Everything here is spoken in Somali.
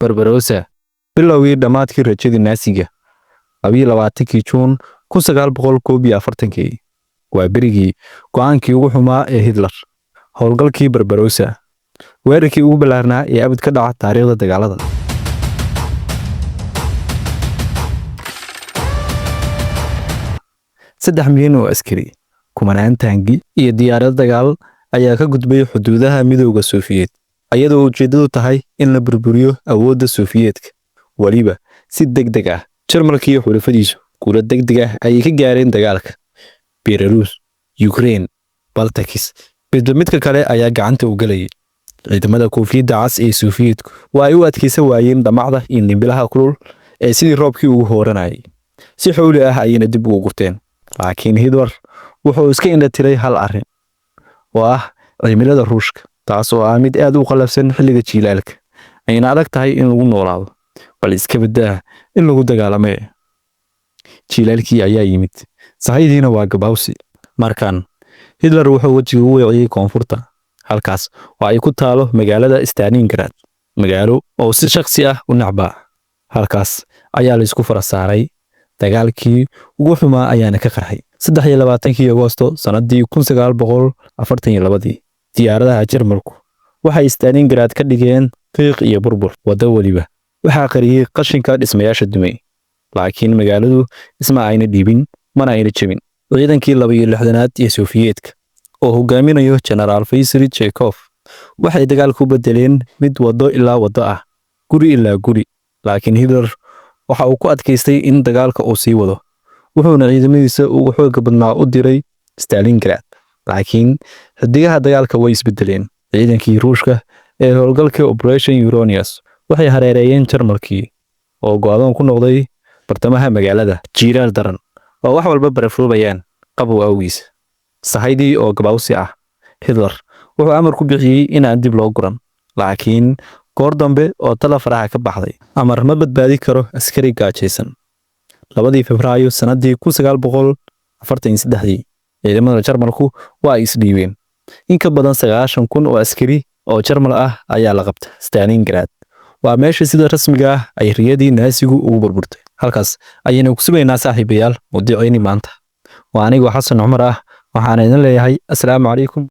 Barbarossa bilowgii dhammaadkii rajadii Naasiga 22 Juun 1941 waa berigii go'aankii ugu xumaa ee Hitler. Howlgalkii Barbarossa weerarkii ugu balaarnaa ee abad ka dhaca taariikhda dagaalada. Saddex milyan oo askari, kumanaan taangi iyo diyaarad dagaal ayaa ka gudbay xuduudaha midowga Soofiyeed, iyadoo ujeedadu tahay in la burburiyo awoodda Soofiyeedka. Waliba si degdeg ah, Jarmalka iyo xulafadiisu guulo degdeg ah ayay ka gaareen dagaalka. Belarus, Ukraine, Baltics, midka kale ayaa gacanta u galayay. Ciidamada koofiyadda cas ee Soofiyeedku waa ay u adkeysan waayeen damacda iyo nimbilaha kulul ee sidii roobkii ugu hooranayay. Si xawli ah ayayna dib ugu gurteen. Laakiin Hitler wuxuu iska indhatiray hal arrin oo ah cimilada Ruushka, taas oo ah mid aad u qalafsan xilliga jiilaalka, ayna adag tahay in lagu noolaado, bal iska badaa in lagu dagaalamo. Jiilaalkii ayaa yimid, sahaydiina waa gabawsi. Markan Hitler wuxuu wajiga u weeciyay koonfurta, halkaas oo ay ku taalo magaalada Stalingrad, magaalo oo si shakhsi ah u nacbaa. Halkaas ayaa la isku farasaaray. Dagaalkii ugu xumaa ayaana ka qarxay 23 Agoosto sanadii 1942. Diyaaradaha Jarmalku waxay Stalingrad ka dhigeen qiiq iyo burbur. Wada waliba waxaa qariyay qashinka dhismayaasha dumay. Laakiin magaaladu isma ayna dhiibin, mana ayna jabin. Ciidankii 62aad ee Soofiyeedka oo hogaaminayo General Vasily Chekhov waxay dagaalku bedeleen mid wado ilaa wado ah, guri ilaa guri. Laakiin Hitler waxa uu ku adkaystay in dagaalka uu sii wado, wuxuuna ciidamadiisa ugu xoog badnaa u diray Stalingrad. Laakiin xidigaha dagaalka way isbedeleen. Ciidankii Ruushka ee howlgalka Operation Uranius waxay hareereeyeen Jarmalkii oo go'doon ku noqday bartamaha magaalada. Jiiraal daran oo wax walba barafoobayaan qabow awgiis. Sahaydii oo gabawsi ah. Hitler wuxuu amar ku bixiyay in aan dib loo guran. Laakiin goor dambe oo tala faraha ka baxday, amar ma badbaadi karo askari gaajaysan. 2 Febraayo sanadii 1943 ciidamada Jarmalku waa isdhiibeen. In ka badan 90,000 oo askari oo Jarmal ah ayaa la qabtay Stalingrad. Waa meesha sida rasmiga ah ay riyadii Naasigu ugu burburtay. Halkaas ayaynu ku sugaynaa saaxiibayaal muddo maanta. Waa aniga Xasan Cumar ah, waxaan idin leeyahay assalaamu calaykum.